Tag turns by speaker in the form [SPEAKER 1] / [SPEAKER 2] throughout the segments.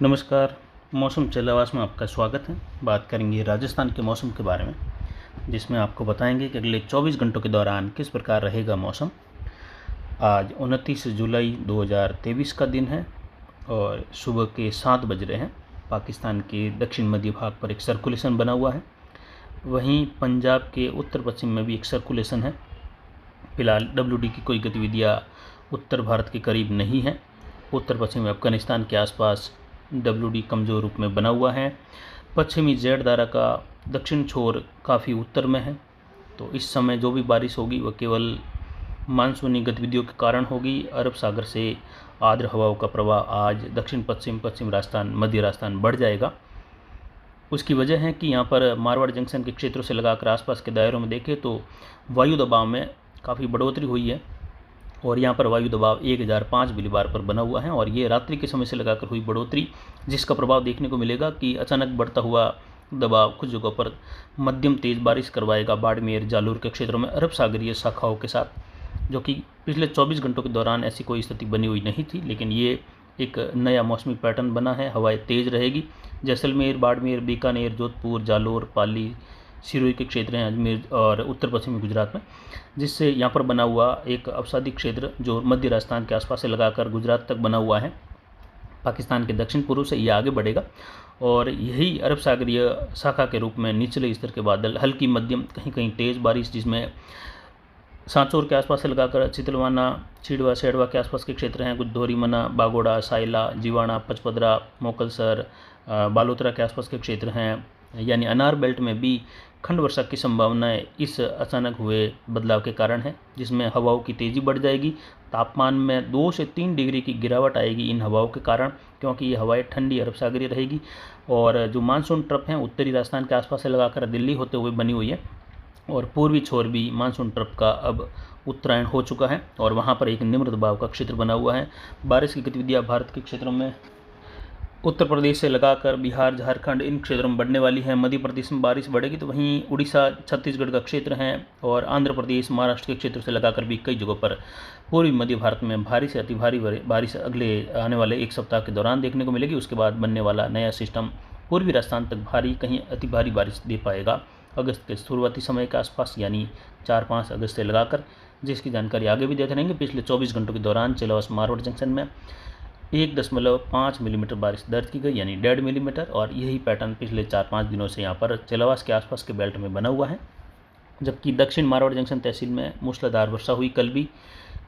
[SPEAKER 1] नमस्कार। मौसम चलावास में आपका स्वागत है। बात करेंगे राजस्थान के मौसम के बारे में, जिसमें आपको बताएंगे कि अगले 24 घंटों के दौरान किस प्रकार रहेगा मौसम। आज 29 जुलाई 2023 का दिन है और सुबह के 7 बज रहे हैं। पाकिस्तान के दक्षिण मध्य भाग पर एक सर्कुलेशन बना हुआ है, वहीं पंजाब के उत्तर पश्चिम में भी एक सर्कुलेशन है। फिलहाल WD की कोई गतिविधियाँ उत्तर भारत के करीब नहीं है। उत्तर पश्चिमी अफगानिस्तान के आसपास WD कमज़ोर रूप में बना हुआ है। पश्चिमी जेड धारा का दक्षिण छोर काफ़ी उत्तर में है, तो इस समय जो भी बारिश होगी वह केवल मानसूनी गतिविधियों के कारण होगी। अरब सागर से आर्द्र हवाओं का प्रवाह आज दक्षिण पश्चिम, पश्चिम राजस्थान, मध्य राजस्थान बढ़ जाएगा। उसकी वजह है कि यहाँ पर मारवाड़ जंक्शन के क्षेत्रों से लगाकर आसपास के दायरों में देखें तो वायु दबाव में काफ़ी बढ़ोतरी हुई है और यहाँ पर वायु दबाव 1005 मिलीबार पर बना हुआ है और ये रात्रि के समय से लगाकर हुई बढ़ोतरी, जिसका प्रभाव देखने को मिलेगा कि अचानक बढ़ता हुआ दबाव कुछ जगहों पर मध्यम तेज बारिश करवाएगा बाड़मेर, जालोर के क्षेत्रों में अरब सागरीय शाखाओं के साथ, जो कि पिछले 24 घंटों के दौरान ऐसी कोई स्थिति बनी हुई नहीं थी। लेकिन ये एक नया मौसमी पैटर्न बना है। हवाएं तेज़ रहेगी। जैसलमेर, बाड़मेर, बीकानेर, जोधपुर, जालोर, पाली, सिरोही के क्षेत्र हैं अजमेर और उत्तर पश्चिमी गुजरात में, जिससे यहाँ पर बना हुआ एक अवसादी क्षेत्र जो मध्य राजस्थान के आसपास से लगाकर गुजरात तक बना हुआ है, पाकिस्तान के दक्षिण पूर्व से ये आगे बढ़ेगा और यही अरब सागरीय शाखा के रूप में निचले स्तर के बादल, हल्की मध्यम कहीं कहीं तेज़ बारिश, जिसमें सांचौर के आसपास से लगाकर चितलवाना, छिड़वा, सेड़वा के आसपास के क्षेत्र हैं, कुछ दोहरीमना, बागोड़ा, साइला, जीवाणा, पचपदरा, मोकलसर, बालोतरा के आसपास के क्षेत्र हैं। यानी अनार बेल्ट में भी खंड वर्षा की संभावनाएं इस अचानक हुए बदलाव के कारण है, जिसमें हवाओं की तेज़ी बढ़ जाएगी। तापमान में 2 से 3 डिग्री की गिरावट आएगी इन हवाओं के कारण, क्योंकि ये हवाएं ठंडी अरब सागरीय रहेगी। और जो मानसून ट्रफ हैं उत्तरी राजस्थान के आसपास से लगाकर दिल्ली होते हुए बनी हुई है और पूर्वी छोर भी मानसून ट्रफ का अब उत्तरायण हो चुका है और वहाँ पर एक निम्न दबाव का क्षेत्र बना हुआ है। बारिश की गतिविधियाँ भारत के क्षेत्रों में उत्तर प्रदेश से लगाकर बिहार, झारखंड, इन क्षेत्रों में बढ़ने वाली है। मध्य प्रदेश में बारिश बढ़ेगी, तो वहीं उड़ीसा, छत्तीसगढ़ का क्षेत्र है और आंध्र प्रदेश, महाराष्ट्र के क्षेत्र से लगाकर भी कई जगहों पर पूर्वी मध्य भारत में भारी से अति भारी बारिश अगले आने वाले एक सप्ताह के दौरान देखने को मिलेगी। उसके बाद बनने वाला नया सिस्टम पूर्वी राजस्थान तक भारी, कहीं अति भारी बारिश दे पाएगा अगस्त के शुरुआती समय के आसपास, यानी 4-5 अगस्त से लगाकर, जिसकी जानकारी आगे भी देते रहेंगे। पिछले 24 घंटों के दौरान चेलावास मारवाड़ जंक्शन में 1.5 मिलीमीटर बारिश दर्ज की गई, यानी 1.5 मिलीमीटर, और यही पैटर्न पिछले 4-5 दिनों से यहाँ पर चेलावास के आसपास के बेल्ट में बना हुआ है। जबकि दक्षिण मारवाड़ जंक्शन तहसील में मूसलाधार वर्षा हुई कल भी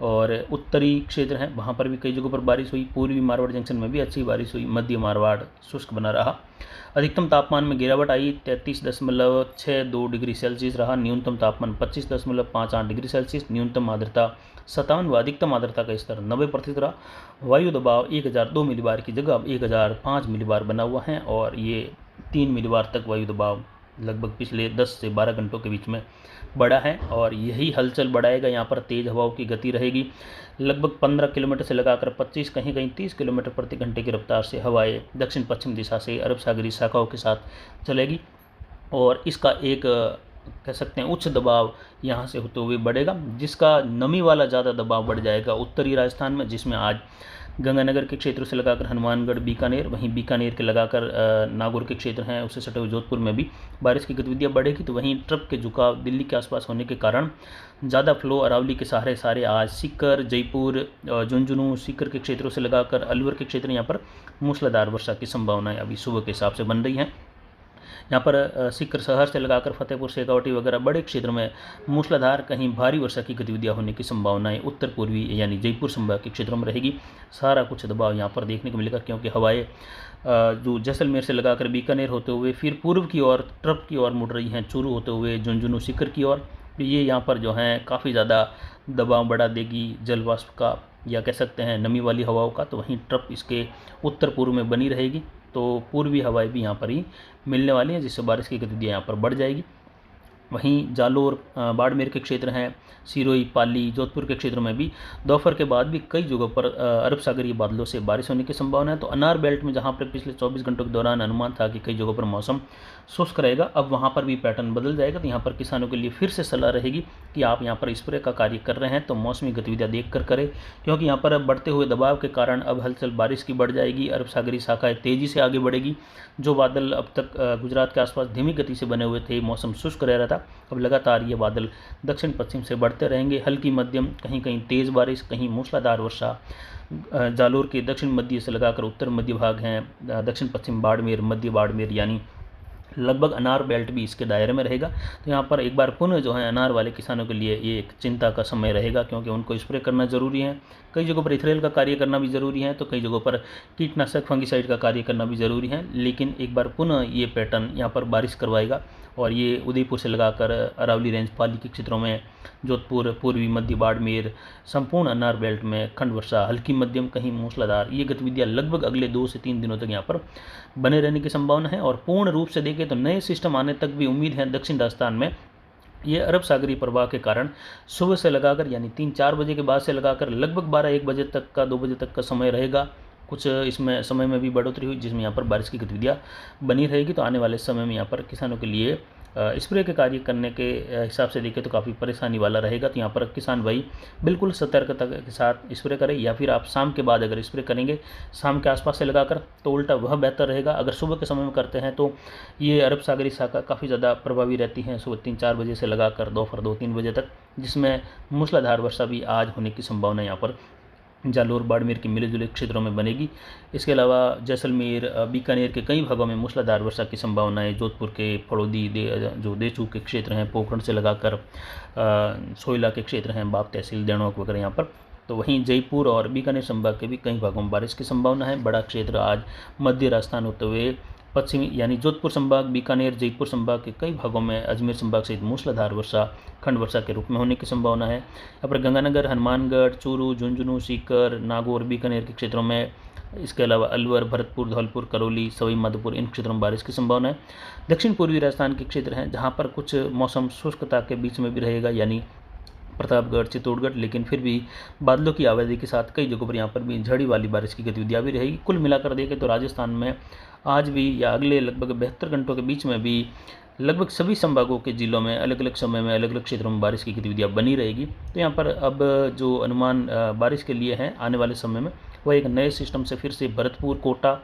[SPEAKER 1] और उत्तरी क्षेत्र हैं वहाँ पर भी कई जगहों पर बारिश हुई। पूर्वी मारवाड़ जंक्शन में भी अच्छी बारिश हुई। मध्य मारवाड़ शुष्क बना रहा। अधिकतम तापमान में गिरावट आई, 33.62 डिग्री सेल्सियस रहा। न्यूनतम तापमान 25.58 डिग्री सेल्सियस। न्यूनतम आर्द्रता 57 व अधिकतम आर्द्रता का स्तर 90% रहा। वायु दबाव 1002 मिलीबार की जगह अब 1005 मिलीबार बना हुआ है और ये 3 मिलीबार तक वायु दबाव लगभग पिछले 10 से 12 घंटों के बीच में बढ़ा है और यही हलचल बढ़ाएगा। यहाँ पर तेज़ हवाओं की गति रहेगी। लगभग 15 किलोमीटर से लगाकर 25, कहीं कहीं 30 किलोमीटर प्रति घंटे की रफ्तार से हवाएं दक्षिण पश्चिम दिशा से अरब सागरीय शाखाओं के साथ चलेगी और इसका एक कह सकते हैं उच्च दबाव यहाँ से होते हुए बढ़ेगा, जिसका नमी वाला ज़्यादा दबाव बढ़ जाएगा उत्तरी राजस्थान में, जिसमें आज गंगानगर के क्षेत्र से लगाकर हनुमानगढ़, बीकानेर, वहीं बीकानेर के लगाकर नागौर के क्षेत्र हैं उससे सटे हुए जोधपुर में भी बारिश की गतिविधियाँ बढ़ेगी। तो वहीं ट्रफ के झुकाव दिल्ली के आसपास होने के कारण ज़्यादा फ्लो अरावली के सहारे आज सीकर, जयपुर, झुंझुनू, सीकर के क्षेत्रों से लगाकर अलवर के क्षेत्र, यहाँ पर मूसलाधार वर्षा की संभावनाएं अभी सुबह के हिसाब से बन रही हैं। यहाँ पर सीकर शहर से लगाकर फतेहपुर, शेखावटी वगैरह बड़े क्षेत्र में मूसलाधार कहीं भारी वर्षा की गतिविधियाँ होने की संभावनाएं उत्तर पूर्वी यानी जयपुर संभाग के क्षेत्रों में रहेगी। सारा कुछ दबाव यहाँ पर देखने को मिलेगा, क्योंकि हवाएं जो जैसलमेर से लगाकर बीकानेर होते हुए फिर पूर्व की ओर ट्रफ की ओर मुड़ रही हैं, चूरू होते हुए झुंझुनू, सीकर की ओर। ये यहाँ पर जो हैं काफ़ी ज़्यादा दबाव बढ़ा देगी जल वाष्प का, या कह सकते हैं नमी वाली हवाओं का। तो वहीं ट्रफ इसके उत्तर पूर्व में बनी रहेगी, तो पूर्वी हवाएं भी यहाँ पर ही मिलने वाली हैं, जिससे बारिश की गतिविधियाँ यहाँ पर बढ़ जाएगी। वहीं जालोर, बाड़मेर के क्षेत्र हैं, सिरोही, पाली, जोधपुर के क्षेत्रों में भी दोपहर के बाद भी कई जगहों पर अरब सागरीय बादलों से बारिश होने की संभावना है। तो अनार बेल्ट में जहां पर पिछले 24 घंटों के दौरान अनुमान था कि कई जगहों पर मौसम शुष्क रहेगा, अब वहां पर भी पैटर्न बदल जाएगा। तो यहाँ पर किसानों के लिए फिर से सलाह रहेगी कि आप यहाँ पर स्प्रे का कार्य कर रहे हैं तो मौसमी गतिविधियाँ देख कर करें, क्योंकि यहाँ पर बढ़ते हुए दबाव के कारण अब हलचल बारिश की बढ़ जाएगी। अरब सागरीय शाखाएँ तेज़ी से आगे बढ़ेगी। जो बादल अब तक गुजरात के आसपास धीमी गति से बने हुए थे, मौसम शुष्क रह रहा था, अब लगातार ये बादल दक्षिण पश्चिम से बढ़ते रहेंगे। हल्की मध्यम, कहीं कहीं तेज़ बारिश, कहीं मूसलाधार वर्षा जालोर के दक्षिण मध्य से लगाकर उत्तर मध्य भाग हैं, दक्षिण पश्चिम बाड़मेर, मध्य बाड़मेर, यानी लगभग अनार बेल्ट भी इसके दायरे में रहेगा। तो यहाँ पर एक बार पुनः जो है अनार वाले किसानों के लिए ये एक चिंता का समय रहेगा, क्योंकि उनको स्प्रे करना ज़रूरी है। कई जगहों पर इथरेल का कार्य करना भी ज़रूरी है, तो कई जगहों पर कीटनाशक फंगिसाइड का कार्य करना भी ज़रूरी है। लेकिन एक बार पुनः ये पैटर्न यहाँ पर बारिश करवाएगा और ये उदयपुर से लगाकर अरावली रेंज, पाली के क्षेत्रों में, जोधपुर, पूर्वी मध्य बाड़मेर, संपूर्ण अनार बेल्ट में खंड वर्षा, हल्की मध्यम, कहीं मूसलाधार, ये गतिविधियाँ लगभग अगले 2 से 3 दिनों तक यहाँ पर बने रहने की संभावना है। और पूर्ण रूप से देखें तो नए सिस्टम आने तक भी उम्मीद है दक्षिण राजस्थान में। ये अरब सागरीय प्रवाह के कारण सुबह से लगाकर, यानी 3-4 बजे के बाद से लगाकर लगभग 12-1 बजे तक का, 2 बजे तक का समय रहेगा। कुछ इसमें समय में भी बढ़ोतरी हुई, जिसमें यहाँ पर बारिश की गतिविधियाँ बनी रहेगी। तो आने वाले समय में यहाँ पर किसानों के लिए स्प्रे के कार्य करने के हिसाब से देखें तो काफ़ी परेशानी वाला रहेगा। तो यहाँ पर किसान भाई बिल्कुल सतर्कता के साथ स्प्रे करें, या फिर आप शाम के बाद अगर स्प्रे करेंगे, शाम के आसपास से लगाकर, तो उल्टा वह बेहतर रहेगा। अगर सुबह के समय में करते हैं तो ये अरब सागरीय शाखा काफ़ी ज़्यादा प्रभावी रहती हैं, सुबह 3-4 बजे से लगाकर दोपहर 2-3 बजे तक, जिसमें मूसलाधार वर्षा भी आज होने की संभावना यहाँ पर जालोर, बाड़मेर के मिले जुले क्षेत्रों में बनेगी। इसके अलावा जैसलमेर, बीकानेर के कई भागों में मूसलाधार वर्षा की संभावना है। जोधपुर के फड़ौदी, जो देचू के क्षेत्र हैं, पोखरण से लगाकर सोयला के क्षेत्र हैं, बाप तहसील, देणोक वगैरह यहाँ पर। तो वहीं जयपुर और बीकानेर संभाग के भी कई भागों में बारिश की संभावना है। बड़ा क्षेत्र आज मध्य राजस्थान होते हुए पश्चिमी, यानी जोधपुर संभाग, बीकानेर, जयपुर संभाग के कई भागों में अजमेर संभाग सहित मूसलाधार वर्षा खंड वर्षा के रूप में होने की संभावना है। यहाँ पर गंगानगर, हनुमानगढ़, चूरू, झुंझुनू, सीकर, नागौर, बीकानेर के क्षेत्रों में, इसके अलावा अलवर, भरतपुर, धौलपुर, करौली, सवाई माधोपुर, इन क्षेत्रों में बारिश की संभावना है। दक्षिण पूर्वी राजस्थान के क्षेत्र हैं जहाँ पर कुछ मौसम शुष्कता के बीच में भी रहेगा, यानी प्रतापगढ़, चित्तौड़गढ़, लेकिन फिर भी बादलों की आबादी के साथ कई जगहों पर यहाँ पर भी झड़ी वाली बारिश की गतिविधियाँ भी रहेगी। कुल मिलाकर देखें तो राजस्थान में आज भी या अगले लगभग 72 घंटों के बीच में भी लगभग सभी संभागों के जिलों में अलग अलग समय में अलग अलग क्षेत्रों में बारिश की गतिविधियाँ बनी रहेगी। तो यहाँ पर अब जो अनुमान बारिश के लिए हैं आने वाले समय में, वह एक नए सिस्टम से फिर से भरतपुर, कोटा,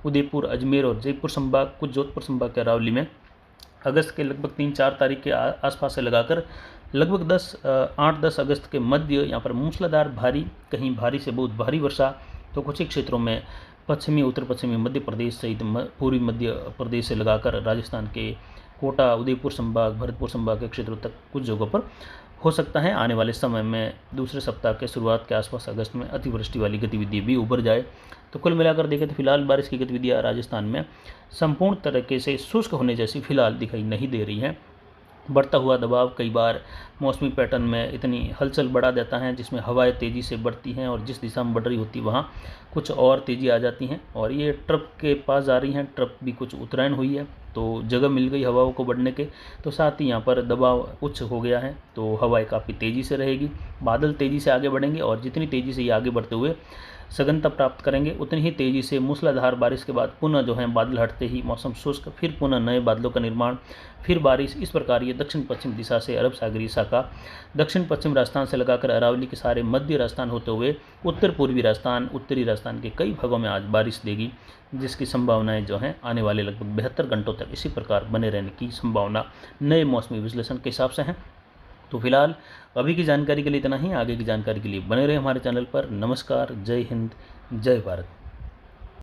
[SPEAKER 1] उदयपुर, अजमेर और जयपुर संभाग, कुछ जोधपुर संभाग के अरावली में अगस्त के लगभग 3-4 तारीख के आसपास से लगाकर लगभग 8-10 अगस्त के मध्य यहाँ पर मूसलाधार भारी, कहीं भारी से बहुत भारी वर्षा, तो कुछ ही क्षेत्रों में पश्चिमी, उत्तर पश्चिमी मध्य प्रदेश सहित पूर्वी मध्य प्रदेश से लगाकर राजस्थान के कोटा, उदयपुर संभाग, भरतपुर संभाग के क्षेत्रों तक कुछ जगहों पर हो सकता है आने वाले समय में दूसरे सप्ताह के शुरुआत के आसपास अगस्त में अतिवृष्टि वाली गतिविधि भी उभर जाए। तो कुल मिलाकर देखें तो फिलहाल बारिश की गतिविधियाँ राजस्थान में संपूर्ण तरीके से शुष्क होने जैसी फिलहाल दिखाई नहीं दे रही हैं। बढ़ता हुआ दबाव कई बार मौसमी पैटर्न में इतनी हलचल बढ़ा देता है, जिसमें हवाएं तेज़ी से बढ़ती हैं और जिस दिशा में बढ़ रही होती वहाँ कुछ और तेज़ी आ जाती हैं, और ये ट्रप के पास जा रही हैं। ट्रप भी कुछ उत्तरायण हुई है तो जगह मिल गई हवाओं को बढ़ने के, तो साथ ही यहाँ पर दबाव उच्च हो गया है, तो हवाएं काफ़ी तेज़ी से रहेगी, बादल तेज़ी से आगे बढ़ेंगे, और जितनी तेज़ी से ये आगे बढ़ते हुए सघनता प्राप्त करेंगे उतनी ही तेज़ी से मूसलाधार बारिश के बाद पुनः जो है बादल हटते ही मौसम शुष्क, फिर पुनः नए बादलों का निर्माण, फिर बारिश। इस प्रकार ये दक्षिण पश्चिम दिशा से अरब सागरीय शाखा दक्षिण पश्चिम राजस्थान से लगाकर अरावली के सारे मध्य राजस्थान होते हुए उत्तर पूर्वी राजस्थान, उत्तरी राजस्थान के कई भागों में आज बारिश देगी, जिसकी संभावनाएं जो हैं आने वाले लगभग 72 घंटों तक इसी प्रकार बने रहने की संभावना नए मौसमी विश्लेषण के हिसाब से हैं। तो फिलहाल अभी की जानकारी के लिए इतना ही। आगे की जानकारी के लिए बने रहे हमारे चैनल पर। नमस्कार, जय हिंद, जय भारत।